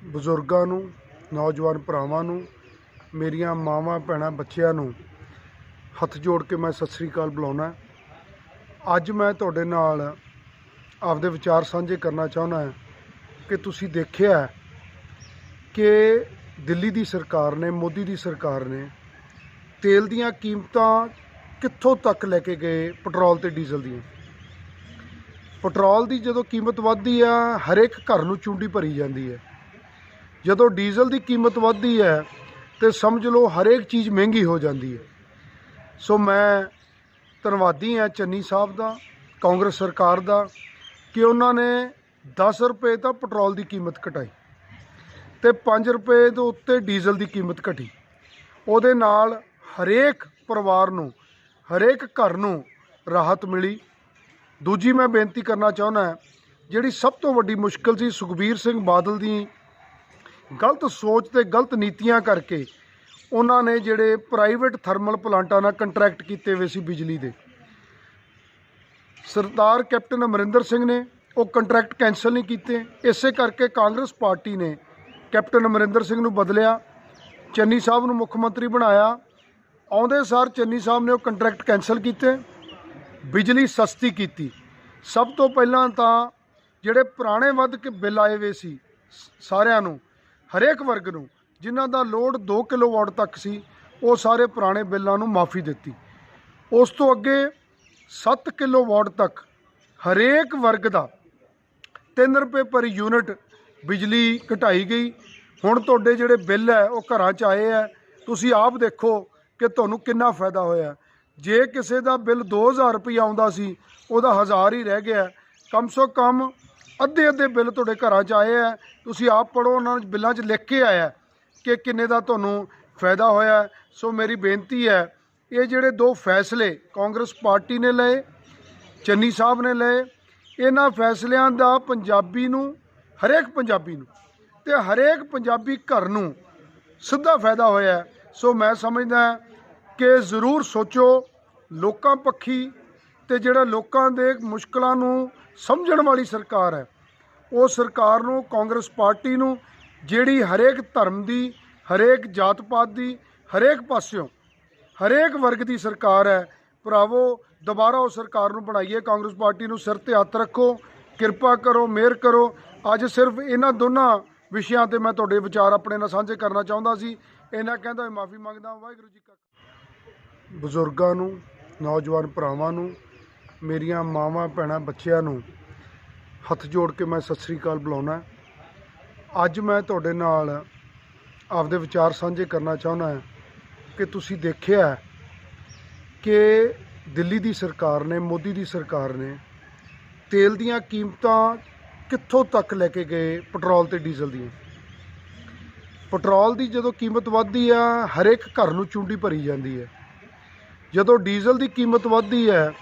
ਬਜ਼ੁਰਗਾਂ ਨੂੰ, ਨੌਜਵਾਨ ਭਰਾਵਾਂ ਨੂੰ, ਮੇਰੀਆਂ ਮਾਵਾਂ ਭੈਣਾਂ ਬੱਚਿਆਂ ਨੂੰ ਹੱਥ ਜੋੜ ਕੇ ਮੈਂ ਸਤਿ ਸ੍ਰੀ ਅਕਾਲ ਬੁਲਾਉਣਾ। ਅੱਜ ਮੈਂ ਤੁਹਾਡੇ ਨਾਲ ਆਪਦੇ ਵਿਚਾਰ ਸਾਂਝੇ ਕਰਨਾ ਚਾਹੁੰਦਾ ਕਿ ਤੁਸੀਂ ਦੇਖਿਆ ਕਿ ਦਿੱਲੀ ਦੀ ਸਰਕਾਰ ਨੇ, ਮੋਦੀ ਦੀ ਸਰਕਾਰ ਨੇ ਤੇਲ ਦੀਆਂ ਕੀਮਤਾਂ ਕਿੱਥੋਂ ਤੱਕ ਲੈ ਕੇ ਗਏ। ਪੈਟਰੋਲ ਤੇ ਡੀਜ਼ਲ ਦੀਆਂ, ਪੈਟਰੋਲ ਦੀ ਜਦੋਂ ਕੀਮਤ ਵੱਧਦੀ ਆ ਹਰੇਕ ਘਰ ਨੂੰ ਚੁੰਡੀ ਭਰੀ ਜਾਂਦੀ ਹੈ। ਜਦੋਂ ਡੀਜ਼ਲ ਦੀ ਕੀਮਤ ਵੱਧਦੀ ਹੈ ਤੇ ਸਮਝ ਲਓ ਹਰੇਕ ਚੀਜ਼ ਮਹਿੰਗੀ ਹੋ ਜਾਂਦੀ ਹੈ। ਸੋ ਮੈਂ ਧੰਨਵਾਦੀ ਹਾਂ ਚੰਨੀ ਸਾਹਿਬ ਦਾ, ਕਾਂਗਰਸ ਸਰਕਾਰ ਦਾ, ਕਿ ਉਹਨਾਂ ਨੇ 10 ਰੁਪਏ ਤਾਂ ਪੈਟਰੋਲ ਦੀ ਕੀਮਤ ਘਟਾਈ ਤੇ 5 ਰੁਪਏ ਦੇ ਉੱਤੇ ਡੀਜ਼ਲ ਦੀ ਕੀਮਤ ਘਟੀ। ਉਹਦੇ ਨਾਲ ਹਰੇਕ ਪਰਿਵਾਰ ਨੂੰ, ਹਰੇਕ ਘਰ ਨੂੰ ਰਾਹਤ ਮਿਲੀ। ਦੂਜੀ ਮੈਂ ਬੇਨਤੀ ਕਰਨਾ ਚਾਹੁੰਦਾ, ਜਿਹੜੀ ਸਭ ਤੋਂ ਵੱਡੀ ਮੁਸ਼ਕਿਲ ਸੀ ਸੁਖਬੀਰ ਸਿੰਘ ਬਾਦਲ ਦੀ ਗਲਤ ਸੋਚ ਤੇ ਗਲਤ ਨੀਤੀਆਂ ਕਰਕੇ ਉਹਨਾਂ ਨੇ ਜਿਹੜੇ ਪ੍ਰਾਈਵੇਟ ਥਰਮਲ ਪਲਾਂਟਾਂ ਨਾਲ ਕੰਟਰੈਕਟ ਕੀਤੇ ਹੋਏ ਸੀ ਬਿਜਲੀ ਦੇ, ਸਰਦਾਰ ਕੈਪਟਨ ਅਮਰਿੰਦਰ ਸਿੰਘ ਨੇ ਉਹ ਕੰਟਰੈਕਟ ਕੈਂਸਲ ਨਹੀਂ ਕੀਤੇ। ਇਸੇ ਕਰਕੇ ਕਾਂਗਰਸ ਪਾਰਟੀ ਨੇ ਕੈਪਟਨ ਅਮਰਿੰਦਰ ਸਿੰਘ ਨੂੰ ਬਦਲਿਆ, ਚੰਨੀ ਸਾਹਿਬ ਨੂੰ ਮੁੱਖ ਮੰਤਰੀ ਬਣਾਇਆ। ਆਉਂਦੇ ਸਾਰ ਚੰਨੀ ਸਾਹਿਬ ਨੇ ਉਹ ਕੰਟਰੈਕਟ ਕੈਂਸਲ ਕੀਤੇ, ਬਿਜਲੀ ਸਸਤੀ ਕੀਤੀ। ਸਭ ਤੋਂ ਪਹਿਲਾਂ ਤਾਂ ਜਿਹੜੇ ਪੁਰਾਣੇ ਵੱਧ ਕੇ ਬਿੱਲ ਆਏ ਹੋਏ ਸੀ ਸਾਰਿਆਂ ਨੂੰ, ਹਰੇਕ ਵਰਗ ਨੂੰ, ਜਿਨ੍ਹਾਂ ਦਾ ਲੋਡ 2 ਕਿਲੋਵਾਟ ਤੱਕ ਸੀ, ਉਹ ਸਾਰੇ ਪੁਰਾਣੇ ਬਿੱਲਾਂ ਨੂੰ ਮਾਫੀ ਦਿੱਤੀ। ਉਸ ਤੋਂ ਅੱਗੇ 7 ਕਿਲੋਵਾਟ ਤੱਕ ਹਰੇਕ ਵਰਗ ਦਾ 3 ਰੁਪਏ ਪਰ ਯੂਨਿਟ ਬਿਜਲੀ ਘਟਾਈ ਗਈ। ਹੁਣ ਤੁਹਾਡੇ ਜਿਹੜੇ ਬਿੱਲ ਹੈ ਉਹ ਘਰਾਂ 'ਚ ਆਏ ਹੈ, ਤੁਸੀਂ ਆਪ ਦੇਖੋ ਕਿ ਤੁਹਾਨੂੰ ਕਿੰਨਾ ਫਾਇਦਾ ਹੋਇਆ। ਜੇ ਕਿਸੇ ਦਾ ਬਿੱਲ 2000 ਰੁਪਈਆ ਆਉਂਦਾ ਸੀ, ਉਹਦਾ 1000 ਹੀ ਰਹਿ ਗਿਆ। ਕਮ ਸੋ ਕਮ ਅੱਧੇ ਬਿੱਲ ਤੁਹਾਡੇ ਘਰਾਂ 'ਚ ਆਏ ਹੈ। ਤੁਸੀਂ ਆਪ ਪੜ੍ਹੋ, ਉਹਨਾਂ ਬਿੱਲਾਂ 'ਚ ਲਿਖ ਕੇ ਆਇਆ ਕਿ ਕਿੰਨੇ ਦਾ ਤੁਹਾਨੂੰ ਫਾਇਦਾ ਹੋਇਆ। ਸੋ ਮੇਰੀ ਬੇਨਤੀ ਹੈ, ਇਹ ਜਿਹੜੇ 2 ਫੈਸਲੇ ਕਾਂਗਰਸ ਪਾਰਟੀ ਨੇ ਲਏ, ਚੰਨੀ ਸਾਹਿਬ ਨੇ ਲਏ, ਇਹਨਾਂ ਫੈਸਲਿਆਂ ਦਾ ਪੰਜਾਬੀ ਨੂੰ, ਹਰੇਕ ਪੰਜਾਬੀ ਨੂੰ ਤੇ ਹਰੇਕ ਪੰਜਾਬੀ ਘਰ ਨੂੰ ਸਿੱਧਾ ਫਾਇਦਾ ਹੋਇਆ। ਸੋ ਮੈਂ ਸਮਝਦਾ ਕਿ ਜ਼ਰੂਰ ਸੋਚੋ ਲੋਕਾਂ ਪੱਖੀ, ਤੇ ਜਿਹੜਾ ਲੋਕਾਂ ਦੇ ਮੁਸ਼ਕਲਾਂ ਨੂੰ ਸਮਝਣ ਵਾਲੀ ਸਰਕਾਰ ਹੈ, ਉਹ ਸਰਕਾਰ ਨੂੰ, ਕਾਂਗਰਸ ਪਾਰਟੀ ਨੂੰ, ਜਿਹੜੀ ਹਰੇਕ ਧਰਮ ਦੀ, ਹਰੇਕ ਜਾਤ ਪਾਤ ਦੀ, ਹਰੇਕ ਪਾਸਿਓਂ ਹਰੇਕ ਵਰਗ ਦੀ ਸਰਕਾਰ ਹੈ। ਭਰਾਵੋ, ਦੁਬਾਰਾ ਉਹ ਸਰਕਾਰ ਨੂੰ ਬਣਾਈਏ। ਕਾਂਗਰਸ ਪਾਰਟੀ ਨੂੰ ਸਿਰ ਤੇ ਹੱਥ ਰੱਖੋ, ਕਿਰਪਾ ਕਰੋ, ਮਿਹਰ ਕਰੋ। ਅੱਜ ਸਿਰਫ ਇਹਨਾਂ ਦੋਨਾਂ ਵਿਸ਼ਿਆਂ ਤੇ ਮੈਂ ਤੁਹਾਡੇ ਵਿਚਾਰ ਆਪਣੇ ਨਾਲ ਸਾਂਝੇ ਕਰਨਾ ਚਾਹੁੰਦਾ ਸੀ। ਇਹਨਾਂ ਕਹਿੰਦਾ ਹੋਇਆ ਮਾਫੀ ਮੰਗਦਾ। ਵਾਹਿਗੁਰੂ ਜੀ ਕਾ। ਬਜ਼ੁਰਗਾਂ ਨੂੰ, ਨੌਜਵਾਨ ਭਰਾਵਾਂ ਨੂੰ, ਮੇਰੀਆਂ ਮਾਵਾਂ ਭੈਣਾਂ ਬੱਚਿਆਂ ਨੂੰ ਹੱਥ ਜੋੜ ਕੇ ਮੈਂ ਸਤਿ ਸ੍ਰੀ ਅਕਾਲ ਬੁਲਾਉਣਾ। ਅੱਜ ਮੈਂ ਤੁਹਾਡੇ ਨਾਲ ਆਪਦੇ ਵਿਚਾਰ ਸਾਂਝੇ ਕਰਨਾ ਚਾਹੁੰਦਾ ਕਿ ਤੁਸੀਂ ਦੇਖਿਆ ਕਿ ਦਿੱਲੀ ਦੀ ਸਰਕਾਰ ਨੇ, ਮੋਦੀ ਦੀ ਸਰਕਾਰ ਨੇ ਤੇਲ ਦੀਆਂ ਕੀਮਤਾਂ ਕਿੱਥੋਂ ਤੱਕ ਲੈ ਕੇ ਗਏ। ਪੈਟਰੋਲ ਤੇ ਡੀਜ਼ਲ ਦੀਆਂ, ਪੈਟਰੋਲ ਦੀ ਜਦੋਂ ਕੀਮਤ ਵੱਧਦੀ ਆ ਹਰੇਕ ਘਰ ਨੂੰ ਚੁੰਡੀ ਭਰੀ ਜਾਂਦੀ ਹੈ। ਜਦੋਂ ਡੀਜ਼ਲ ਦੀ ਕੀਮਤ ਵੱਧਦੀ ਹੈ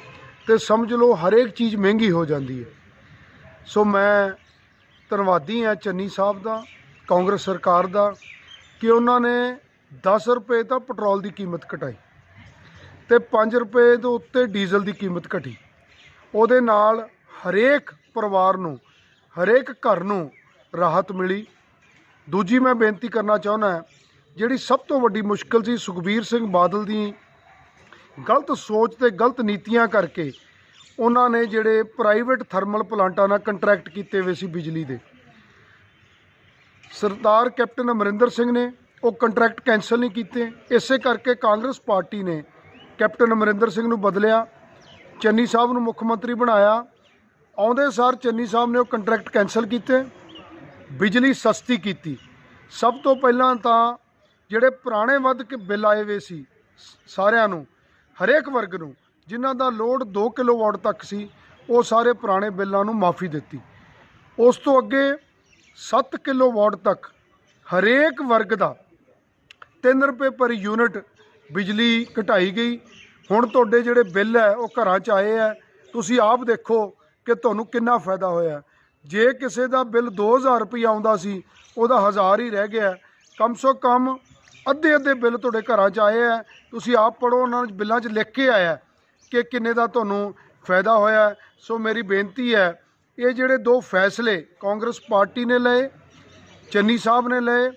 ਤੇ ਸਮਝ ਲਓ ਹਰੇਕ ਚੀਜ਼ ਮਹਿੰਗੀ ਹੋ ਜਾਂਦੀ ਹੈ। ਸੋ ਮੈਂ ਧੰਨਵਾਦੀ ਹਾਂ ਚੰਨੀ ਸਾਹਿਬ ਦਾ, ਕਾਂਗਰਸ ਸਰਕਾਰ ਦਾ, ਕਿ ਉਹਨਾਂ ਨੇ 10 ਰੁਪਏ ਤਾਂ ਪੈਟਰੋਲ ਦੀ ਕੀਮਤ ਘਟਾਈ ਤੇ 5 ਰੁਪਏ ਦੇ ਉੱਤੇ ਡੀਜ਼ਲ ਦੀ ਕੀਮਤ ਘਟੀ। ਉਹਦੇ ਨਾਲ ਹਰੇਕ ਪਰਿਵਾਰ ਨੂੰ, ਹਰੇਕ ਘਰ ਨੂੰ ਰਾਹਤ ਮਿਲੀ। ਦੂਜੀ ਮੈਂ ਬੇਨਤੀ ਕਰਨਾ ਚਾਹੁੰਦਾ, ਜਿਹੜੀ ਸਭ ਤੋਂ ਵੱਡੀ ਮੁਸ਼ਕਿਲ ਸੀ ਸੁਖਬੀਰ ਸਿੰਘ ਬਾਦਲ ਦੀ ਗਲਤ ਸੋਚ ਤੇ ਗਲਤ ਨੀਤੀਆਂ ਕਰਕੇ ਉਹਨਾਂ ਨੇ ਜਿਹੜੇ ਪ੍ਰਾਈਵੇਟ ਥਰਮਲ ਪਲਾਂਟਾਂ ਨਾਲ ਕੰਟਰੈਕਟ ਕੀਤੇ ਹੋਏ ਸੀ ਬਿਜਲੀ ਦੇ, ਸਰਦਾਰ ਕੈਪਟਨ ਅਮਰਿੰਦਰ ਸਿੰਘ ਨੇ ਉਹ ਕੰਟਰੈਕਟ ਕੈਂਸਲ ਨਹੀਂ ਕੀਤੇ। ਇਸੇ ਕਰਕੇ ਕਾਂਗਰਸ ਪਾਰਟੀ ਨੇ ਕੈਪਟਨ ਅਮਰਿੰਦਰ ਸਿੰਘ ਨੂੰ ਬਦਲਿਆ, ਚੰਨੀ ਸਾਹਿਬ ਨੂੰ ਮੁੱਖ ਮੰਤਰੀ ਬਣਾਇਆ। ਆਉਂਦੇ ਸਾਰ ਚੰਨੀ ਸਾਹਿਬ ਨੇ ਉਹ ਕੰਟਰੈਕਟ ਕੈਂਸਲ ਕੀਤੇ, ਬਿਜਲੀ ਸਸਤੀ ਕੀਤੀ। ਸਭ ਤੋਂ ਪਹਿਲਾਂ ਤਾਂ ਜਿਹੜੇ ਪੁਰਾਣੇ ਵੱਧ ਕੇ ਬਿੱਲ ਆਏ ਹੋਏ ਸੀ ਸਾਰਿਆਂ ਨੂੰ, ਹਰੇਕ ਵਰਗ ਨੂੰ, ਜਿਨ੍ਹਾਂ ਦਾ ਲੋਡ 2 ਕਿਲੋਵਾਟ ਤੱਕ ਸੀ, ਉਹ ਸਾਰੇ ਪੁਰਾਣੇ ਬਿੱਲਾਂ ਨੂੰ ਮਾਫੀ ਦਿੱਤੀ। ਉਸ ਤੋਂ ਅੱਗੇ 7 ਕਿਲੋਵਾਟ ਤੱਕ ਹਰੇਕ ਵਰਗ ਦਾ 3 ਰੁਪਏ ਪਰ ਯੂਨਿਟ ਬਿਜਲੀ ਘਟਾਈ ਗਈ। ਹੁਣ ਤੁਹਾਡੇ ਜਿਹੜੇ ਬਿੱਲ ਹੈ ਉਹ ਘਰਾਂ 'ਚ ਆਏ ਹੈ, ਤੁਸੀਂ ਆਪ ਦੇਖੋ ਕਿ ਤੁਹਾਨੂੰ ਕਿੰਨਾ ਫਾਇਦਾ ਹੋਇਆ। ਜੇ ਕਿਸੇ ਦਾ ਬਿੱਲ 2000 ਰੁਪਈਆ ਆਉਂਦਾ ਸੀ, ਉਹਦਾ 1000 ਹੀ ਰਹਿ ਗਿਆ। ਕਮ ਸੋ ਕਮ ਅੱਧੇ ਬਿੱਲ ਤੁਹਾਡੇ ਘਰਾਂ 'ਚ ਆਏ ਹੈ। ਤੁਸੀਂ ਆਪ ਪੜ੍ਹੋ, ਉਹਨਾਂ ਬਿੱਲਾਂ 'ਚ ਲਿਖ ਕੇ ਆਇਆ ਕਿ ਕਿੰਨੇ ਦਾ ਤੁਹਾਨੂੰ ਫਾਇਦਾ ਹੋਇਆ। ਸੋ ਮੇਰੀ ਬੇਨਤੀ ਹੈ, ਇਹ ਜਿਹੜੇ 2 ਫੈਸਲੇ ਕਾਂਗਰਸ ਪਾਰਟੀ ਨੇ ਲਏ, ਚੰਨੀ ਸਾਹਿਬ ਨੇ ਲਏ।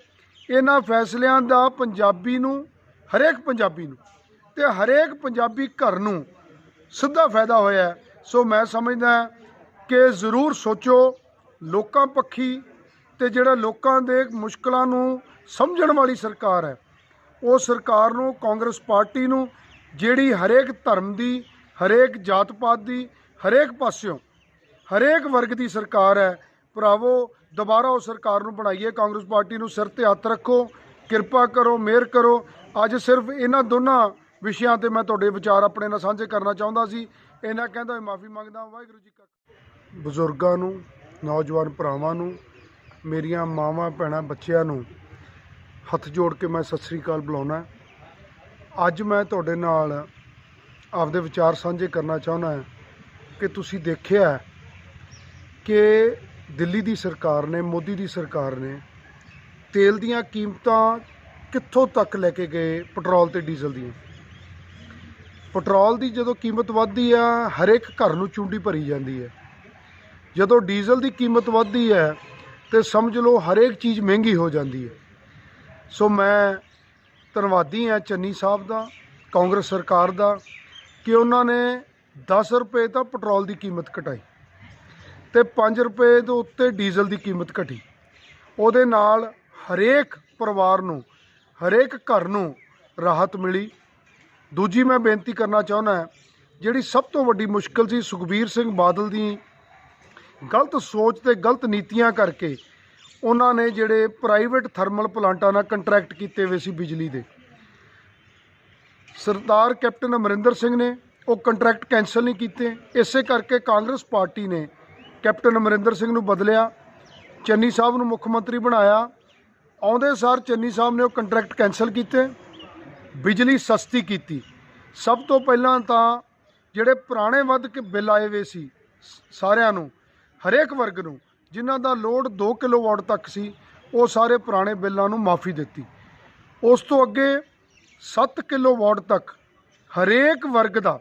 ਇਹਨਾਂ ਫੈਸਲਿਆਂ ਦਾ ਪੰਜਾਬੀ ਨੂੰ, ਹਰੇਕ ਪੰਜਾਬੀ ਨੂੰ ਤੇ ਹਰੇਕ ਪੰਜਾਬੀ ਘਰ ਨੂੰ ਸਿੱਧਾ ਫਾਇਦਾ ਹੋਇਆ। ਸੋ ਮੈਂ ਸਮਝਦਾ ਕਿ ਜ਼ਰੂਰ ਸੋਚੋ ਲੋਕਾਂ ਪੱਖੀ, ਤੇ ਜਿਹੜਾ ਲੋਕਾਂ ਦੇ ਮੁਸ਼ਕਲਾਂ ਨੂੰ ਸਮਝਣ ਵਾਲੀ ਸਰਕਾਰ ਹੈ, ਉਹ ਸਰਕਾਰ ਨੂੰ, ਕਾਂਗਰਸ ਪਾਰਟੀ ਨੂੰ, ਜਿਹੜੀ ਹਰੇਕ ਧਰਮ ਦੀ, ਹਰੇਕ ਜਾਤ ਪਾਤ ਦੀ, ਹਰੇਕ ਪਾਸਿਓਂ ਹਰੇਕ ਵਰਗ ਦੀ ਸਰਕਾਰ ਹੈ। ਭਰਾਵੋ, ਦੁਬਾਰਾ ਉਹ ਸਰਕਾਰ ਨੂੰ ਬਣਾਈਏ। ਕਾਂਗਰਸ ਪਾਰਟੀ ਨੂੰ ਸਿਰ ਤੇ ਹੱਥ ਰੱਖੋ, ਕਿਰਪਾ ਕਰੋ, ਮਿਹਰ ਕਰੋ। ਅੱਜ ਸਿਰਫ ਇਹਨਾਂ ਦੋਨਾਂ ਵਿਸ਼ਿਆਂ ਤੇ ਮੈਂ ਤੁਹਾਡੇ ਵਿਚਾਰ ਆਪਣੇ ਨਾਲ ਸਾਂਝੇ ਕਰਨਾ ਚਾਹੁੰਦਾ ਸੀ। ਇਹਨਾਂ ਕਹਿੰਦਾ ਹੋਏ ਮਾਫੀ ਮੰਗਦਾ। ਵਾਹਿਗੁਰੂ ਜੀ ਕਾ। ਬਜ਼ੁਰਗਾਂ ਨੂੰ, ਨੌਜਵਾਨ ਭਰਾਵਾਂ ਨੂੰ, ਮੇਰੀਆਂ ਮਾਵਾਂ ਭੈਣਾਂ ਬੱਚਿਆਂ ਨੂੰ ਹੱਥ ਜੋੜ ਕੇ ਮੈਂ ਸਤਿ ਸ੍ਰੀ ਅਕਾਲ ਬੁਲਾਉਣਾ। ਅੱਜ ਮੈਂ ਤੁਹਾਡੇ ਨਾਲ ਆਪਦੇ ਵਿਚਾਰ ਸਾਂਝੇ ਕਰਨਾ ਚਾਹੁੰਦਾ ਕਿ ਤੁਸੀਂ ਦੇਖਿਆ ਕਿ ਦਿੱਲੀ ਦੀ ਸਰਕਾਰ ਨੇ, ਮੋਦੀ ਦੀ ਸਰਕਾਰ ਨੇ ਤੇਲ ਦੀਆਂ ਕੀਮਤਾਂ ਕਿੱਥੋਂ ਤੱਕ ਲੈ ਕੇ ਗਏ। ਪੈਟਰੋਲ ਤੇ ਡੀਜ਼ਲ ਦੀਆਂ, ਪੈਟਰੋਲ ਦੀ ਜਦੋਂ ਕੀਮਤ ਵੱਧਦੀ ਆ, ਹਰੇਕ ਘਰ ਨੂੰ ਚੂੰਡੀ ਭਰੀ ਜਾਂਦੀ ਹੈ। ਜਦੋਂ ਡੀਜ਼ਲ ਦੀ ਕੀਮਤ ਵੱਧਦੀ ਹੈ ਤੇ ਸਮਝ ਲਓ ਹਰੇਕ ਚੀਜ਼ ਮਹਿੰਗੀ ਹੋ ਜਾਂਦੀ ਹੈ। ਸੋ ਮੈਂ ਧੰਨਵਾਦੀ ਹਾਂ ਚੰਨੀ ਸਾਹਿਬ ਦਾ, ਕਾਂਗਰਸ ਸਰਕਾਰ ਦਾ, ਕਿ ਉਹਨਾਂ ਨੇ 10 ਰੁਪਏ ਤਾਂ ਪੈਟਰੋਲ ਦੀ ਕੀਮਤ ਘਟਾਈ ਤੇ 5 ਰੁਪਏ ਦੇ ਉੱਤੇ ਡੀਜ਼ਲ ਦੀ ਕੀਮਤ ਘਟੀ। ਉਹਦੇ ਨਾਲ ਹਰੇਕ ਪਰਿਵਾਰ ਨੂੰ, ਹਰੇਕ ਘਰ ਨੂੰ ਰਾਹਤ ਮਿਲੀ। ਦੂਜੀ ਮੈਂ ਬੇਨਤੀ ਕਰਨਾ ਚਾਹੁੰਦਾ, ਜਿਹੜੀ ਸਭ ਤੋਂ ਵੱਡੀ ਮੁਸ਼ਕਲ ਸੀ ਸੁਖਬੀਰ ਸਿੰਘ ਬਾਦਲ ਦੀ ਗਲਤ ਸੋਚ ਤੇ ਗਲਤ ਨੀਤੀਆਂ ਕਰਕੇ, ਉਹਨਾਂ ਨੇ ਜਿਹੜੇ ਪ੍ਰਾਈਵੇਟ ਥਰਮਲ ਪਲਾਂਟਾਂ ਨਾਲ ਕੰਟਰੈਕਟ ਕੀਤੇ ਹੋਏ ਸੀ ਬਿਜਲੀ ਦੇ, ਸਰਦਾਰ ਕੈਪਟਨ ਅਮਰਿੰਦਰ ਸਿੰਘ ਨੇ ਉਹ ਕੰਟਰੈਕਟ ਕੈਂਸਲ ਨਹੀਂ ਕੀਤੇ। ਇਸੇ ਕਰਕੇ ਕਾਂਗਰਸ ਪਾਰਟੀ ਨੇ ਕੈਪਟਨ ਅਮਰਿੰਦਰ ਸਿੰਘ ਨੂੰ ਬਦਲਿਆ, ਚੰਨੀ ਸਾਹਿਬ ਨੂੰ ਮੁੱਖ ਮੰਤਰੀ ਬਣਾਇਆ। ਆਉਂਦੇ ਸਾਰ ਚੰਨੀ ਸਾਹਿਬ ਨੇ ਉਹ ਕੰਟਰੈਕਟ ਕੈਂਸਲ ਕੀਤੇ, ਬਿਜਲੀ ਸਸਤੀ ਕੀਤੀ। ਸਭ ਤੋਂ ਪਹਿਲਾਂ ਤਾਂ ਜਿਹੜੇ ਪੁਰਾਣੇ ਵੱਧ ਕੇ ਬਿੱਲ ਆਏ ਹੋਏ ਸੀ ਸਾਰਿਆਂ ਨੂੰ, ਹਰੇਕ ਵਰਗ ਨੂੰ, ਜਿਨ੍ਹਾਂ ਦਾ ਲੋਡ 2 ਕਿਲੋਵਾਟ ਤੱਕ ਸੀ, ਉਹ ਸਾਰੇ ਪੁਰਾਣੇ ਬਿੱਲਾਂ ਨੂੰ ਮਾਫੀ ਦਿੱਤੀ। ਉਸ ਤੋਂ ਅੱਗੇ 7 ਕਿਲੋਵਾਟ ਤੱਕ ਹਰੇਕ ਵਰਗ ਦਾ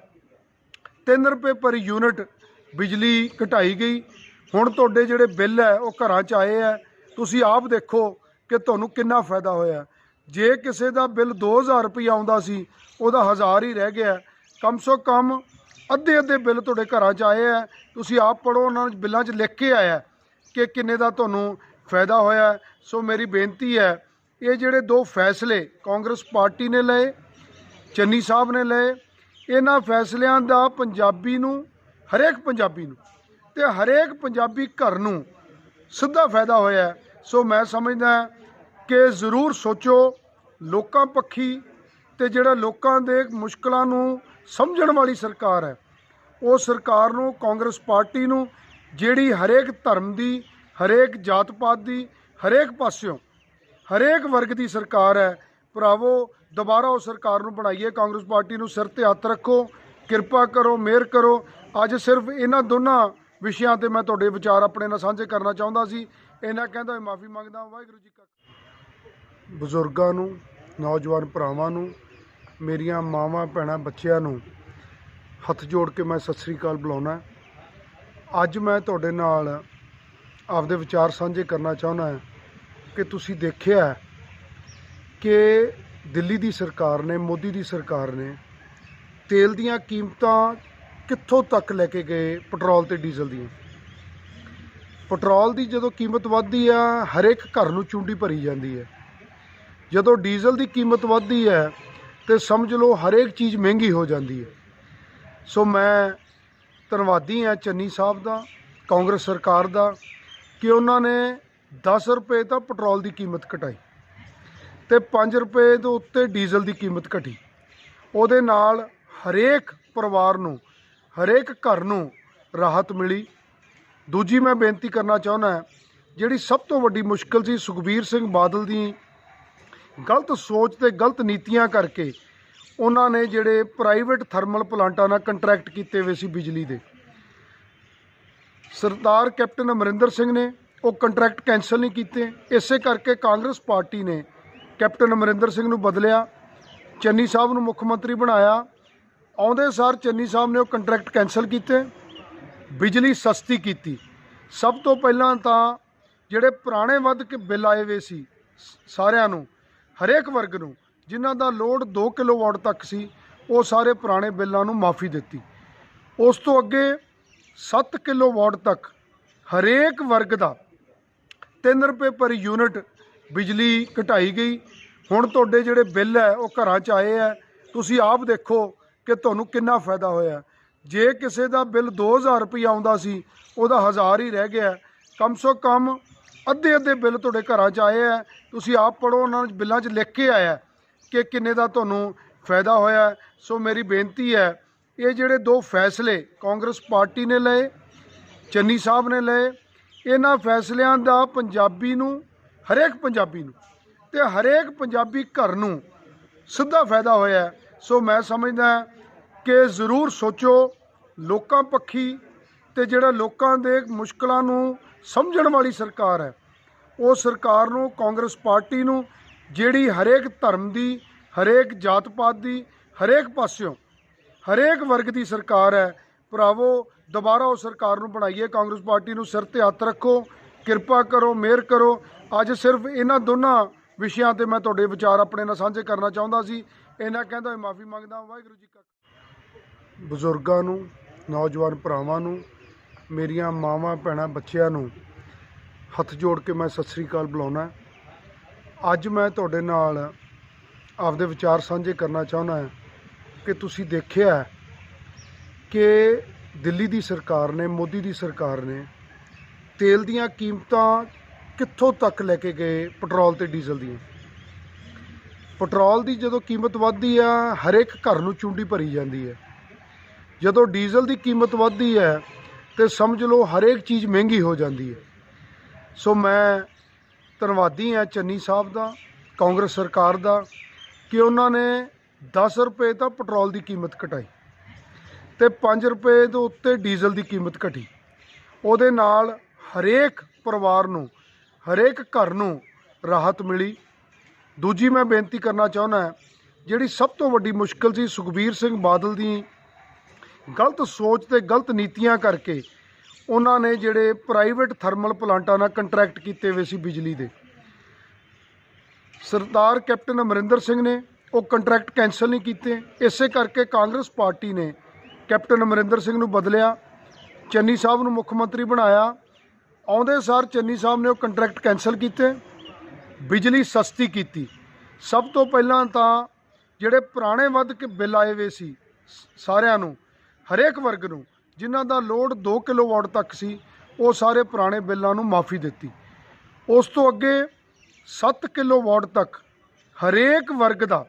3 ਰੁਪਏ ਪਰ ਯੂਨਿਟ ਬਿਜਲੀ ਘਟਾਈ ਗਈ। ਹੁਣ ਤੁਹਾਡੇ ਜਿਹੜੇ ਬਿੱਲ ਹੈ ਉਹ ਘਰਾਂ 'ਚ ਆਏ ਹੈ, ਤੁਸੀਂ ਆਪ ਦੇਖੋ ਕਿ ਤੁਹਾਨੂੰ ਕਿੰਨਾ ਫਾਇਦਾ ਹੋਇਆ। ਜੇ ਕਿਸੇ ਦਾ ਬਿੱਲ 2000 ਰੁਪਈਆ ਆਉਂਦਾ ਸੀ, ਉਹਦਾ 1000 ਹੀ ਰਹਿ ਗਿਆ। ਕਮ ਸੋ ਕਮ ਅੱਧੇ ਬਿੱਲ ਤੁਹਾਡੇ ਘਰਾਂ 'ਚ ਆਏ ਹੈ। ਤੁਸੀਂ ਆਪ ਪੜ੍ਹੋ, ਉਹਨਾਂ ਬਿੱਲਾਂ 'ਚ ਲਿਖ ਕੇ ਆਇਆ ਕਿ ਕਿੰਨੇ ਦਾ ਤੁਹਾਨੂੰ ਫਾਇਦਾ ਹੋਇਆ। ਸੋ ਮੇਰੀ ਬੇਨਤੀ ਹੈ, ਇਹ ਜਿਹੜੇ 2 ਫੈਸਲੇ ਕਾਂਗਰਸ ਪਾਰਟੀ ਨੇ ਲਏ, ਚੰਨੀ ਸਾਹਿਬ ਨੇ ਲਏ, ਇਹਨਾਂ ਫੈਸਲਿਆਂ ਦਾ ਪੰਜਾਬੀ ਨੂੰ, ਹਰੇਕ ਪੰਜਾਬੀ ਨੂੰ ਤੇ ਹਰੇਕ ਪੰਜਾਬੀ ਘਰ ਨੂੰ ਸਿੱਧਾ ਫਾਇਦਾ ਹੋਇਆ। ਸੋ ਮੈਂ ਸਮਝਦਾ ਕਿ ਜ਼ਰੂਰ ਸੋਚੋ ਲੋਕਾਂ ਪੱਖੀ, ਤੇ ਜਿਹੜਾ ਲੋਕਾਂ ਦੇ ਮੁਸ਼ਕਲਾਂ ਨੂੰ ਸਮਝਣ ਵਾਲੀ ਸਰਕਾਰ ਹੈ, ਉਹ ਸਰਕਾਰ ਨੂੰ, ਕਾਂਗਰਸ ਪਾਰਟੀ ਨੂੰ, ਜਿਹੜੀ ਹਰੇਕ ਧਰਮ ਦੀ, ਹਰੇਕ ਜਾਤ ਪਾਤ ਦੀ, ਹਰੇਕ ਪਾਸਿਓਂ ਹਰੇਕ ਵਰਗ ਦੀ ਸਰਕਾਰ ਹੈ। ਭਰਾਵੋ, ਦੁਬਾਰਾ ਉਹ ਸਰਕਾਰ ਨੂੰ ਬਣਾਈਏ। ਕਾਂਗਰਸ ਪਾਰਟੀ ਨੂੰ ਸਿਰ ਤੇ ਹੱਥ ਰੱਖੋ, ਕਿਰਪਾ ਕਰੋ, ਮਿਹਰ ਕਰੋ। ਅੱਜ ਸਿਰਫ ਇਹਨਾਂ ਦੋਨਾਂ ਵਿਸ਼ਿਆਂ ਤੇ ਮੈਂ ਤੁਹਾਡੇ ਵਿਚਾਰ ਆਪਣੇ ਨਾਲ ਸਾਂਝੇ ਕਰਨਾ ਚਾਹੁੰਦਾ ਸੀ। ਇਹਨਾਂ ਕਹਿੰਦਾ ਹੋਏ ਮਾਫੀ ਮੰਗਦਾ। ਵਾਹਿਗੁਰੂ ਜੀ ਕਾ। ਬਜ਼ੁਰਗਾਂ ਨੂੰ, ਨੌਜਵਾਨ ਭਰਾਵਾਂ ਨੂੰ, ਮੇਰੀਆਂ ਮਾਵਾਂ ਭੈਣਾਂ ਬੱਚਿਆਂ ਨੂੰ ਹੱਥ ਜੋੜ ਕੇ ਮੈਂ ਸਤਿ ਸ੍ਰੀ ਅਕਾਲ ਬੁਲਾਉਣਾ। ਅੱਜ ਮੈਂ ਤੁਹਾਡੇ ਨਾਲ ਆਪਦੇ ਵਿਚਾਰ ਸਾਂਝੇ ਕਰਨਾ ਚਾਹੁੰਦਾ ਕਿ ਤੁਸੀਂ ਦੇਖਿਆ ਕਿ ਦਿੱਲੀ ਦੀ ਸਰਕਾਰ ਨੇ, ਮੋਦੀ ਦੀ ਸਰਕਾਰ ਨੇ ਤੇਲ ਦੀਆਂ ਕੀਮਤਾਂ ਕਿੱਥੋਂ ਤੱਕ ਲੈ ਕੇ ਗਏ। ਪੈਟਰੋਲ ਤੇ ਡੀਜ਼ਲ ਦੀਆਂ, ਪੈਟਰੋਲ ਦੀ ਜਦੋਂ ਕੀਮਤ ਵੱਧਦੀ ਆ, ਹਰੇਕ ਘਰ ਨੂੰ ਚੂੰਡੀ ਭਰੀ ਜਾਂਦੀ ਹੈ। ਜਦੋਂ ਡੀਜ਼ਲ ਦੀ ਕੀਮਤ ਵੱਧਦੀ ਹੈ ਤੇ ਸਮਝ ਲਓ ਹਰੇਕ ਚੀਜ਼ ਮਹਿੰਗੀ ਹੋ ਜਾਂਦੀ ਹੈ। ਸੋ ਮੈਂ ਧੰਨਵਾਦੀ ਹਾਂ ਚੰਨੀ ਸਾਹਿਬ ਦਾ, ਕਾਂਗਰਸ ਸਰਕਾਰ ਦਾ, ਕਿ ਉਹਨਾਂ ਨੇ 10 ਰੁਪਏ ਤਾਂ ਪੈਟਰੋਲ ਦੀ ਕੀਮਤ ਘਟਾਈ ਤੇ 5 ਰੁਪਏ ਦੇ ਉੱਤੇ ਡੀਜ਼ਲ ਦੀ ਕੀਮਤ ਘਟੀ। ਉਹਦੇ ਨਾਲ ਹਰੇਕ ਪਰਿਵਾਰ ਨੂੰ, ਹਰੇਕ ਘਰ ਨੂੰ ਰਾਹਤ ਮਿਲੀ। ਦੂਜੀ ਮੈਂ ਬੇਨਤੀ ਕਰਨਾ ਚਾਹੁੰਦਾ, ਜਿਹੜੀ ਸਭ ਤੋਂ ਵੱਡੀ ਮੁਸ਼ਕਲ ਸੀ ਸੁਖਬੀਰ ਸਿੰਘ ਬਾਦਲ ਦੀ ਗਲਤ ਸੋਚ ਤੇ ਗਲਤ ਨੀਤੀਆਂ ਕਰਕੇ, ਉਹਨਾਂ ਨੇ ਜਿਹੜੇ ਪ੍ਰਾਈਵੇਟ ਥਰਮਲ ਪਲਾਂਟਾਂ ਨਾਲ ਕੰਟਰੈਕਟ ਕੀਤੇ ਹੋਏ ਸੀ ਬਿਜਲੀ ਦੇ, ਸਰਦਾਰ ਕੈਪਟਨ ਅਮਰਿੰਦਰ ਸਿੰਘ ਨੇ ਉਹ ਕੰਟਰੈਕਟ ਕੈਂਸਲ ਨਹੀਂ ਕੀਤੇ। ਇਸੇ ਕਰਕੇ ਕਾਂਗਰਸ ਪਾਰਟੀ ਨੇ ਕੈਪਟਨ ਅਮਰਿੰਦਰ ਸਿੰਘ ਨੂੰ ਬਦਲਿਆ, ਚੰਨੀ ਸਾਹਿਬ ਨੂੰ ਮੁੱਖ ਮੰਤਰੀ ਬਣਾਇਆ। ਆਉਂਦੇ ਸਾਰ ਚੰਨੀ ਸਾਹਿਬ ਨੇ ਉਹ ਕੰਟਰੈਕਟ ਕੈਂਸਲ ਕੀਤੇ, ਬਿਜਲੀ ਸਸਤੀ ਕੀਤੀ। ਸਭ ਤੋਂ ਪਹਿਲਾਂ ਤਾਂ ਜਿਹੜੇ ਪੁਰਾਣੇ ਵੱਧ ਕੇ ਬਿੱਲ ਆਏ ਵੇ ਸੀ ਸਾਰਿਆਂ ਨੂੰ, ਹਰੇਕ ਵਰਗ ਨੂੰ ਜਿਨ੍ਹਾਂ ਦਾ ਲੋਡ 2 ਕਿਲੋਵਾਟ ਤੱਕ ਸੀ, ਉਹ ਸਾਰੇ ਪੁਰਾਣੇ ਬਿੱਲਾਂ ਨੂੰ ਮਾਫੀ ਦਿੱਤੀ। ਉਸ ਤੋਂ ਅੱਗੇ 7 ਕਿਲੋਵਾਟ ਤੱਕ ਹਰੇਕ ਵਰਗ ਦਾ 3 ਰੁਪਏ ਪਰ ਯੂਨਿਟ ਬਿਜਲੀ ਘਟਾਈ ਗਈ। ਹੁਣ ਤੁਹਾਡੇ ਜਿਹੜੇ ਬਿੱਲ ਹੈ ਉਹ ਘਰਾਂ 'ਚ ਆਏ ਹੈ, ਤੁਸੀਂ ਆਪ ਦੇਖੋ ਕਿ ਤੁਹਾਨੂੰ ਕਿੰਨਾ ਫਾਇਦਾ ਹੋਇਆ। ਜੇ ਕਿਸੇ ਦਾ ਬਿੱਲ 2000 ਰੁਪਈਆ ਆਉਂਦਾ ਸੀ, ਉਹਦਾ 1000 ਹੀ ਰਹਿ ਗਿਆ। ਕਮ ਸੋ ਕਮ ਅੱਧੇ ਬਿੱਲ ਤੁਹਾਡੇ ਘਰਾਂ 'ਚ ਆਏ ਹੈ। ਤੁਸੀਂ ਆਪ ਪੜ੍ਹੋ, ਉਹਨਾਂ ਬਿੱਲਾਂ 'ਚ ਲਿਖ ਕੇ ਆਇਆ ਕਿ ਕਿੰਨੇ ਦਾ ਤੁਹਾਨੂੰ ਫਾਇਦਾ ਹੋਇਆ। ਸੋ ਮੇਰੀ ਬੇਨਤੀ ਹੈ, ਇਹ ਜਿਹੜੇ 2 ਫੈਸਲੇ ਕਾਂਗਰਸ ਪਾਰਟੀ ਨੇ ਲਏ, ਚੰਨੀ ਸਾਹਿਬ ਨੇ ਲਏ, ਇਹਨਾਂ ਫੈਸਲਿਆਂ ਦਾ ਪੰਜਾਬੀ ਨੂੰ, ਹਰੇਕ ਪੰਜਾਬੀ ਨੂੰ ਤੇ ਹਰੇਕ ਪੰਜਾਬੀ ਘਰ ਨੂੰ ਸਿੱਧਾ ਫਾਇਦਾ ਹੋਇਆ। ਸੋ ਮੈਂ ਸਮਝਦਾ ਕਿ ਜ਼ਰੂਰ ਸੋਚੋ ਲੋਕਾਂ ਪੱਖੀ, ਤੇ ਜਿਹੜਾ ਲੋਕਾਂ ਦੇ ਮੁਸ਼ਕਲਾਂ ਨੂੰ ਸਮਝਣ ਵਾਲੀ ਸਰਕਾਰ ਹੈ, ਉਹ ਸਰਕਾਰ ਨੂੰ, ਕਾਂਗਰਸ ਪਾਰਟੀ ਨੂੰ, ਜਿਹੜੀ ਹਰੇਕ ਧਰਮ ਦੀ, ਹਰੇਕ ਜਾਤ ਪਾਤ ਦੀ, ਹਰੇਕ ਪਾਸਿਓਂ ਹਰੇਕ ਵਰਗ ਦੀ ਸਰਕਾਰ ਹੈ। ਭਰਾਵੋ, ਦੁਬਾਰਾ ਉਹ ਸਰਕਾਰ ਨੂੰ ਬਣਾਈਏ। ਕਾਂਗਰਸ ਪਾਰਟੀ ਨੂੰ ਸਿਰ ਤੇ ਹੱਥ ਰੱਖੋ, ਕਿਰਪਾ ਕਰੋ, ਮਿਹਰ ਕਰੋ। ਅੱਜ ਸਿਰਫ ਇਹਨਾਂ ਦੋਨਾਂ ਵਿਸ਼ਿਆਂ ਤੇ ਮੈਂ ਤੁਹਾਡੇ ਵਿਚਾਰ ਆਪਣੇ ਨਾਲ ਸਾਂਝੇ ਕਰਨਾ ਚਾਹੁੰਦਾ ਸੀ। ਇਹਨਾਂ ਕਹਿੰਦਾ ਹੋਏ ਮਾਫੀ ਮੰਗਦਾ। ਵਾਹਿਗੁਰੂ ਜੀ ਕਾ। ਬਜ਼ੁਰਗਾਂ ਨੂੰ, ਨੌਜਵਾਨ ਭਰਾਵਾਂ ਨੂੰ, ਮੇਰੀਆਂ ਮਾਵਾਂ ਭੈਣਾਂ ਬੱਚਿਆਂ ਨੂੰ ਹੱਥ ਜੋੜ ਕੇ ਮੈਂ ਸਤਿ ਸ੍ਰੀ ਅਕਾਲ ਬੁਲਾਉਣਾ। ਅੱਜ ਮੈਂ ਤੁਹਾਡੇ ਨਾਲ ਆਪਦੇ ਵਿਚਾਰ ਸਾਂਝੇ ਕਰਨਾ ਚਾਹੁੰਦਾ ਕਿ ਤੁਸੀਂ ਦੇਖਿਆ ਕਿ ਦਿੱਲੀ ਦੀ ਸਰਕਾਰ ਨੇ, ਮੋਦੀ ਦੀ ਸਰਕਾਰ ਨੇ ਤੇਲ ਦੀਆਂ ਕੀਮਤਾਂ ਕਿੱਥੋਂ ਤੱਕ ਲੈ ਕੇ ਗਏ। ਪੈਟਰੋਲ ਤੇ ਡੀਜ਼ਲ ਦੀਆਂ, ਪੈਟਰੋਲ ਦੀ ਜਦੋਂ ਕੀਮਤ ਵੱਧਦੀ ਆ, ਹਰੇਕ ਘਰ ਨੂੰ ਚੁੰਡੀ ਭਰੀ ਜਾਂਦੀ ਹੈ। ਜਦੋਂ ਡੀਜ਼ਲ ਦੀ ਕੀਮਤ ਵੱਧਦੀ ਹੈ ਤੇ ਸਮਝ ਲਓ ਹਰੇਕ ਚੀਜ਼ ਮਹਿੰਗੀ ਹੋ ਜਾਂਦੀ ਹੈ। ਸੋ ਮੈਂ ਧੰਨਵਾਦੀ ਹਾਂ ਚੰਨੀ ਸਾਹਿਬ ਦਾ, ਕਾਂਗਰਸ ਸਰਕਾਰ ਦਾ, ਕਿ ਉਹਨਾਂ ਨੇ 10 ਰੁਪਏ ਤਾਂ ਪੈਟਰੋਲ ਦੀ ਕੀਮਤ ਘਟਾਈ ਤੇ 5 ਰੁਪਏ ਦੇ ਉੱਤੇ ਡੀਜ਼ਲ ਦੀ ਕੀਮਤ ਘਟੀ। ਉਹਦੇ ਨਾਲ ਹਰੇਕ ਪਰਿਵਾਰ ਨੂੰ, ਹਰੇਕ ਘਰ ਨੂੰ ਰਾਹਤ ਮਿਲੀ। ਦੂਜੀ ਮੈਂ ਬੇਨਤੀ ਕਰਨਾ ਚਾਹੁੰਦਾ, ਜਿਹੜੀ ਸਭ ਤੋਂ ਵੱਡੀ ਮੁਸ਼ਕਿਲ ਸੀ ਸੁਖਬੀਰ ਸਿੰਘ ਬਾਦਲ ਦੀ ਗਲਤ ਸੋਚ ਤੇ ਗਲਤ ਨੀਤੀਆਂ ਕਰਕੇ, ਉਹਨਾਂ ਨੇ ਜਿਹੜੇ ਪ੍ਰਾਈਵੇਟ ਥਰਮਲ ਪਲਾਂਟਾਂ ਨਾਲ ਕੰਟਰੈਕਟ ਕੀਤੇ ਹੋਏ ਸੀ ਬਿਜਲੀ ਦੇ, ਸਰਦਾਰ ਕੈਪਟਨ ਅਮਰਿੰਦਰ ਸਿੰਘ ਨੇ ਉਹ ਕੰਟਰੈਕਟ ਕੈਂਸਲ ਨਹੀਂ ਕੀਤੇ। ਇਸੇ ਕਰਕੇ ਕਾਂਗਰਸ ਪਾਰਟੀ ਨੇ ਕੈਪਟਨ ਅਮਰਿੰਦਰ ਸਿੰਘ ਨੂੰ ਬਦਲਿਆ, ਚੰਨੀ ਸਾਹਿਬ ਨੂੰ ਮੁੱਖ ਮੰਤਰੀ ਬਣਾਇਆ। ਆਉਂਦੇ ਸਾਰ ਚੰਨੀ ਸਾਹਿਬ ਨੇ ਉਹ ਕੰਟਰੈਕਟ ਕੈਂਸਲ ਕੀਤੇ, ਬਿਜਲੀ ਸਸਤੀ ਕੀਤੀ। ਸਭ ਤੋਂ ਪਹਿਲਾਂ ਤਾਂ ਜਿਹੜੇ ਪੁਰਾਣੇ ਵੱਧ ਕੇ ਬਿੱਲ ਆਏ ਵੇ ਸੀ ਸਾਰਿਆਂ ਨੂੰ, ਹਰੇਕ ਵਰਗ ਨੂੰ ਜਿਨ੍ਹਾਂ ਦਾ ਲੋਡ 2 ਕਿਲੋਵਾਟ ਤੱਕ ਸੀ, ਉਹ ਸਾਰੇ ਪੁਰਾਣੇ ਬਿੱਲਾਂ ਨੂੰ ਮਾਫੀ ਦਿੱਤੀ। ਉਸ ਤੋਂ ਅੱਗੇ 7 ਕਿਲੋਵਾਟ ਤੱਕ ਹਰੇਕ ਵਰਗ ਦਾ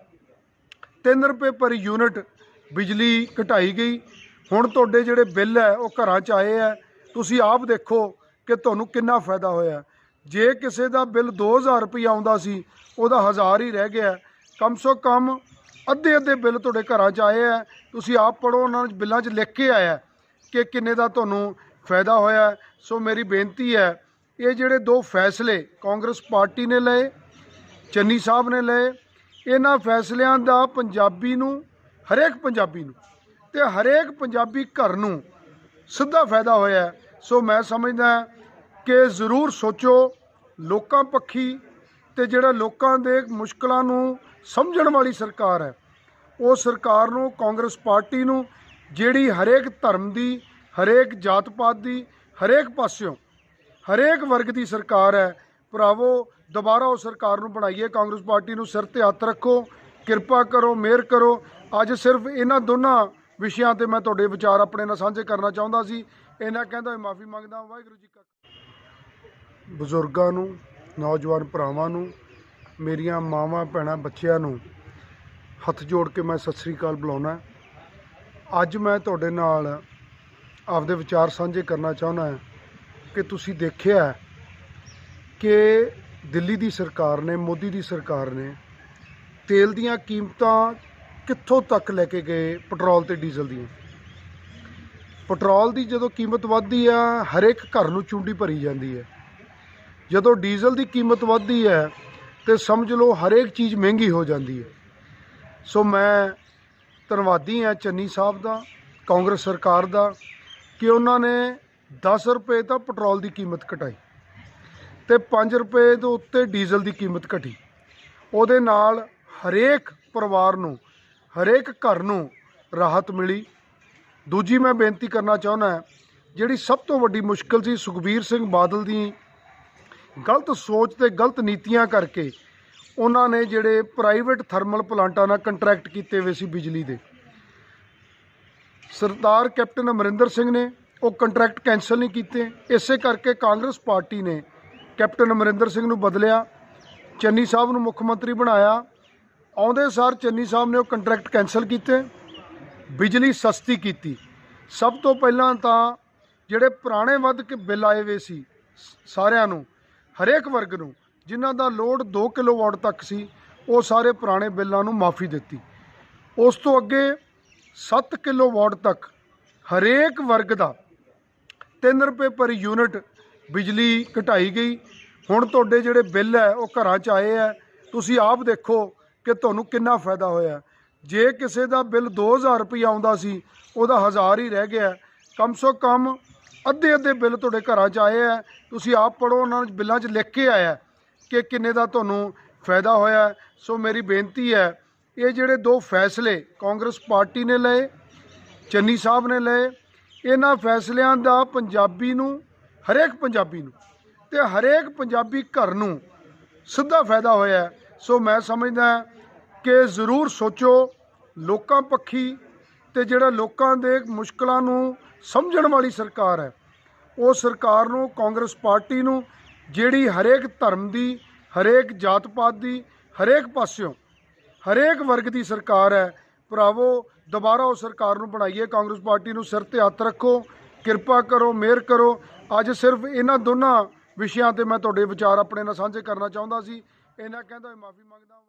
3 ਰੁਪਏ ਪਰ ਯੂਨਿਟ ਬਿਜਲੀ ਘਟਾਈ ਗਈ। ਹੁਣ ਤੁਹਾਡੇ ਜਿਹੜੇ ਬਿੱਲ ਹੈ ਉਹ ਘਰਾਂ 'ਚ ਆਏ ਹੈ, ਤੁਸੀਂ ਆਪ ਦੇਖੋ ਕਿ ਤੁਹਾਨੂੰ ਕਿੰਨਾ ਫਾਇਦਾ ਹੋਇਆ। ਜੇ ਕਿਸੇ ਦਾ ਬਿੱਲ 2000 ਰੁਪਈਆ ਆਉਂਦਾ ਸੀ, ਉਹਦਾ 1000 ਹੀ ਰਹਿ ਗਿਆ। ਕਮ ਸੋ ਕਮ ਅੱਧੇ ਬਿੱਲ ਤੁਹਾਡੇ ਘਰਾਂ 'ਚ ਆਏ ਹੈ। ਤੁਸੀਂ ਆਪ ਪੜ੍ਹੋ, ਉਹਨਾਂ ਬਿੱਲਾਂ 'ਚ ਲਿਖ ਕੇ ਆਇਆ ਕਿ ਕਿੰਨੇ ਦਾ ਤੁਹਾਨੂੰ ਫਾਇਦਾ ਹੋਇਆ। ਸੋ ਮੇਰੀ ਬੇਨਤੀ ਹੈ, ਇਹ ਜਿਹੜੇ 2 ਫੈਸਲੇ ਕਾਂਗਰਸ ਪਾਰਟੀ ਨੇ ਲਏ, ਚੰਨੀ ਸਾਹਿਬ ਨੇ ਲਏ, ਇਹਨਾਂ ਫੈਸਲਿਆਂ ਦਾ ਪੰਜਾਬੀ ਨੂੰ, ਹਰੇਕ ਪੰਜਾਬੀ ਨੂੰ ਤੇ ਹਰੇਕ ਪੰਜਾਬੀ ਘਰ ਨੂੰ ਸਿੱਧਾ ਫਾਇਦਾ ਹੋਇਆ। ਸੋ ਮੈਂ ਸਮਝਦਾ ਕਿ ਜ਼ਰੂਰ ਸੋਚੋ ਲੋਕਾਂ ਪੱਖੀ, ਤੇ ਜਿਹੜਾ ਲੋਕਾਂ ਦੇ ਮੁਸ਼ਕਲਾਂ ਨੂੰ ਸਮਝਣ ਵਾਲੀ ਸਰਕਾਰ ਹੈ, ਉਹ ਸਰਕਾਰ ਨੂੰ, ਕਾਂਗਰਸ ਪਾਰਟੀ ਨੂੰ, ਜਿਹੜੀ ਹਰੇਕ ਧਰਮ ਦੀ, ਹਰੇਕ ਜਾਤ ਪਾਤ ਦੀ, ਹਰੇਕ ਪਾਸਿਓਂ ਹਰੇਕ ਵਰਗ ਦੀ ਸਰਕਾਰ ਹੈ। ਭਰਾਵੋ, ਦੁਬਾਰਾ ਉਹ ਸਰਕਾਰ ਨੂੰ ਬਣਾਈਏ। ਕਾਂਗਰਸ ਪਾਰਟੀ ਨੂੰ ਸਿਰ ਤੇ ਹੱਥ ਰੱਖੋ, ਕਿਰਪਾ ਕਰੋ, ਮਿਹਰ ਕਰੋ। ਅੱਜ ਸਿਰਫ ਇਹਨਾਂ ਦੋਨਾਂ ਵਿਸ਼ਿਆਂ ਤੇ ਮੈਂ ਤੁਹਾਡੇ ਵਿਚਾਰ ਆਪਣੇ ਨਾਲ ਸਾਂਝੇ ਕਰਨਾ ਚਾਹੁੰਦਾ ਸੀ। ਇਹਨਾਂ ਕਹਿੰਦਾ ਹੋਏ ਮਾਫੀ ਮੰਗਦਾ। ਵਾਹਿਗੁਰੂ ਜੀ ਕਾ। ਬਜ਼ੁਰਗਾਂ ਨੂੰ, ਨੌਜਵਾਨ ਭਰਾਵਾਂ ਨੂੰ, ਮੇਰੀਆਂ ਮਾਵਾਂ ਭੈਣਾਂ ਬੱਚਿਆਂ ਨੂੰ ਹੱਥ ਜੋੜ ਕੇ ਮੈਂ ਸਤਿ ਸ੍ਰੀ ਅਕਾਲ ਬੁਲਾਉਣਾ। ਅੱਜ ਮੈਂ ਤੁਹਾਡੇ ਨਾਲ ਆਪਦੇ ਵਿਚਾਰ ਸਾਂਝੇ ਕਰਨਾ ਚਾਹੁੰਦਾ ਕਿ ਤੁਸੀਂ ਦੇਖਿਆ ਕਿ ਦਿੱਲੀ ਦੀ ਸਰਕਾਰ ਨੇ, ਮੋਦੀ ਦੀ ਸਰਕਾਰ ਨੇ ਤੇਲ ਦੀਆਂ ਕੀਮਤਾਂ ਕਿੱਥੋਂ ਤੱਕ ਲੈ ਕੇ ਗਏ। ਪੈਟਰੋਲ ਤੇ ਡੀਜ਼ਲ ਦੀਆਂ, ਪੈਟਰੋਲ ਦੀ ਜਦੋਂ ਕੀਮਤ ਵੱਧਦੀ ਆ, ਹਰੇਕ ਘਰ ਨੂੰ ਚੁੰਡੀ ਭਰੀ ਜਾਂਦੀ ਹੈ। ਜਦੋਂ ਡੀਜ਼ਲ ਦੀ ਕੀਮਤ ਵੱਧਦੀ ਹੈ ਤੇ ਸਮਝ ਲਓ ਹਰੇਕ ਚੀਜ਼ ਮਹਿੰਗੀ ਹੋ ਜਾਂਦੀ ਹੈ। ਸੋ ਮੈਂ ਧੰਨਵਾਦੀ ਹਾਂ ਚੰਨੀ ਸਾਹਿਬ ਦਾ, ਕਾਂਗਰਸ ਸਰਕਾਰ ਦਾ, ਕਿ ਉਹਨਾਂ ਨੇ 10 ਰੁਪਏ ਤਾਂ ਪੈਟਰੋਲ ਦੀ ਕੀਮਤ ਘਟਾਈ ਤੇ 5 ਰੁਪਏ ਦੇ ਉੱਤੇ ਡੀਜ਼ਲ ਦੀ ਕੀਮਤ ਘਟੀ। ਉਹਦੇ ਨਾਲ ਹਰੇਕ ਪਰਿਵਾਰ ਨੂੰ, ਹਰੇਕ ਘਰ ਨੂੰ ਰਾਹਤ ਮਿਲੀ। ਦੂਜੀ ਮੈਂ ਬੇਨਤੀ ਕਰਨਾ ਚਾਹੁੰਦਾ, ਜਿਹੜੀ ਸਭ ਤੋਂ ਵੱਡੀ ਮੁਸ਼ਕਲ ਸੀ ਸੁਖਬੀਰ ਸਿੰਘ ਬਾਦਲ ਦੀ ਗਲਤ ਸੋਚ ਤੇ ਗਲਤ ਨੀਤੀਆਂ ਕਰਕੇ ਉਹਨਾਂ ਨੇ ਜਿਹੜੇ ਪ੍ਰਾਈਵੇਟ ਥਰਮਲ ਪਲਾਂਟਾਂ ਨਾਲ ਕੰਟਰੈਕਟ ਕੀਤੇ ਹੋਏ ਸੀ ਬਿਜਲੀ ਦੇ, ਸਰਦਾਰ ਕੈਪਟਨ ਅਮਰਿੰਦਰ ਸਿੰਘ ਨੇ ਉਹ ਕੰਟਰੈਕਟ ਕੈਂਸਲ ਨਹੀਂ ਕੀਤੇ। ਇਸੇ ਕਰਕੇ ਕਾਂਗਰਸ ਪਾਰਟੀ ਨੇ ਕੈਪਟਨ ਅਮਰਿੰਦਰ ਸਿੰਘ ਨੂੰ ਬਦਲਿਆ, ਚੰਨੀ ਸਾਹਿਬ ਨੂੰ ਮੁੱਖ ਮੰਤਰੀ ਬਣਾਇਆ। ਆਉਂਦੇ ਸਾਰ ਚੰਨੀ ਸਾਹਿਬ ਨੇ ਉਹ ਕੰਟਰੈਕਟ ਕੈਂਸਲ ਕੀਤੇ, ਬਿਜਲੀ ਸਸਤੀ ਕੀਤੀ। ਸਭ ਤੋਂ ਪਹਿਲਾਂ ਤਾਂ ਜਿਹੜੇ ਪੁਰਾਣੇ ਵੱਧ ਕੇ ਬਿੱਲ ਆਏ ਹੋਏ ਸੀ ਸਾਰਿਆਂ ਨੂੰ, ਹਰੇਕ ਵਰਗ ਨੂੰ, ਜਿਨ੍ਹਾਂ ਦਾ ਲੋਡ 2 ਕਿਲੋਵਾਟ ਤੱਕ ਸੀ, ਉਹ ਸਾਰੇ ਪੁਰਾਣੇ ਬਿੱਲਾਂ ਨੂੰ ਮਾਫੀ ਦਿੱਤੀ। ਉਸ ਤੋਂ ਅੱਗੇ 7 ਕਿਲੋਵਾਟ ਤੱਕ ਹਰੇਕ ਵਰਗ ਦਾ 3 ਰੁਪਏ ਪਰ ਯੂਨਿਟ ਬਿਜਲੀ ਘਟਾਈ ਗਈ। ਹੁਣ ਤੁਹਾਡੇ ਜਿਹੜੇ ਬਿੱਲ ਹੈ ਉਹ ਘਰਾਂ 'ਚ ਆਏ ਹੈ, ਤੁਸੀਂ ਆਪ ਦੇਖੋ ਕਿ ਤੁਹਾਨੂੰ ਕਿੰਨਾ ਫਾਇਦਾ ਹੋਇਆ। ਜੇ ਕਿਸੇ ਦਾ ਬਿੱਲ 2000 ਰੁਪਈਆ ਆਉਂਦਾ ਸੀ, ਉਹਦਾ 1000 ਹੀ ਰਹਿ ਗਿਆ। ਕਮ ਸੋ ਕਮ ਅੱਧੇ ਬਿੱਲ ਤੁਹਾਡੇ ਘਰਾਂ 'ਚ ਆਏ ਹੈ। ਤੁਸੀਂ ਆਪ ਪੜ੍ਹੋ, ਉਹਨਾਂ ਬਿੱਲਾਂ 'ਚ ਲਿਖ ਕੇ ਆਇਆ ਕਿ ਕਿੰਨੇ ਦਾ ਤੁਹਾਨੂੰ ਫਾਇਦਾ ਹੋਇਆ। ਸੋ ਮੇਰੀ ਬੇਨਤੀ ਹੈ, ਇਹ ਜਿਹੜੇ 2 ਫੈਸਲੇ ਕਾਂਗਰਸ ਪਾਰਟੀ ਨੇ ਲਏ, ਚੰਨੀ ਸਾਹਿਬ ਨੇ ਲਏ, ਇਹਨਾਂ ਫੈਸਲਿਆਂ ਦਾ ਪੰਜਾਬੀ ਨੂੰ, ਹਰੇਕ ਪੰਜਾਬੀ ਨੂੰ ਤੇ ਹਰੇਕ ਪੰਜਾਬੀ ਘਰ ਨੂੰ ਸਿੱਧਾ ਫਾਇਦਾ ਹੋਇਆ। ਸੋ ਮੈਂ ਸਮਝਦਾ ਕਿ ਜ਼ਰੂਰ ਸੋਚੋ ਲੋਕਾਂ ਪੱਖੀ, ਤੇ ਜਿਹੜਾ ਲੋਕਾਂ ਦੇ ਮੁਸ਼ਕਲਾਂ ਨੂੰ ਸਮਝਣ ਵਾਲੀ ਸਰਕਾਰ ਹੈ, ਉਹ ਸਰਕਾਰ ਨੂੰ, ਕਾਂਗਰਸ ਪਾਰਟੀ ਨੂੰ, ਜਿਹੜੀ ਹਰੇਕ ਧਰਮ ਦੀ, ਹਰੇਕ ਜਾਤ ਪਾਤ ਦੀ, ਹਰੇਕ ਪਾਸਿਓਂ ਹਰੇਕ ਵਰਗ ਦੀ ਸਰਕਾਰ ਹੈ। ਭਰਾਵੋ, ਦੁਬਾਰਾ ਉਹ ਸਰਕਾਰ ਨੂੰ ਬਣਾਈਏ। ਕਾਂਗਰਸ ਪਾਰਟੀ ਨੂੰ ਸਿਰ ਤੇ ਹੱਥ ਰੱਖੋ, ਕਿਰਪਾ ਕਰੋ, ਮਿਹਰ ਕਰੋ। ਅੱਜ ਸਿਰਫ ਇਹਨਾਂ ਦੋਨਾਂ ਵਿਸ਼ਿਆਂ ਤੇ ਮੈਂ ਤੁਹਾਡੇ ਵਿਚਾਰ ਆਪਣੇ ਨਾਲ ਸਾਂਝੇ ਕਰਨਾ ਚਾਹੁੰਦਾ ਸੀ। ਇਹਨਾਂ ਕਹਿੰਦਾ ਮਾਫੀ ਮੰਗਦਾ।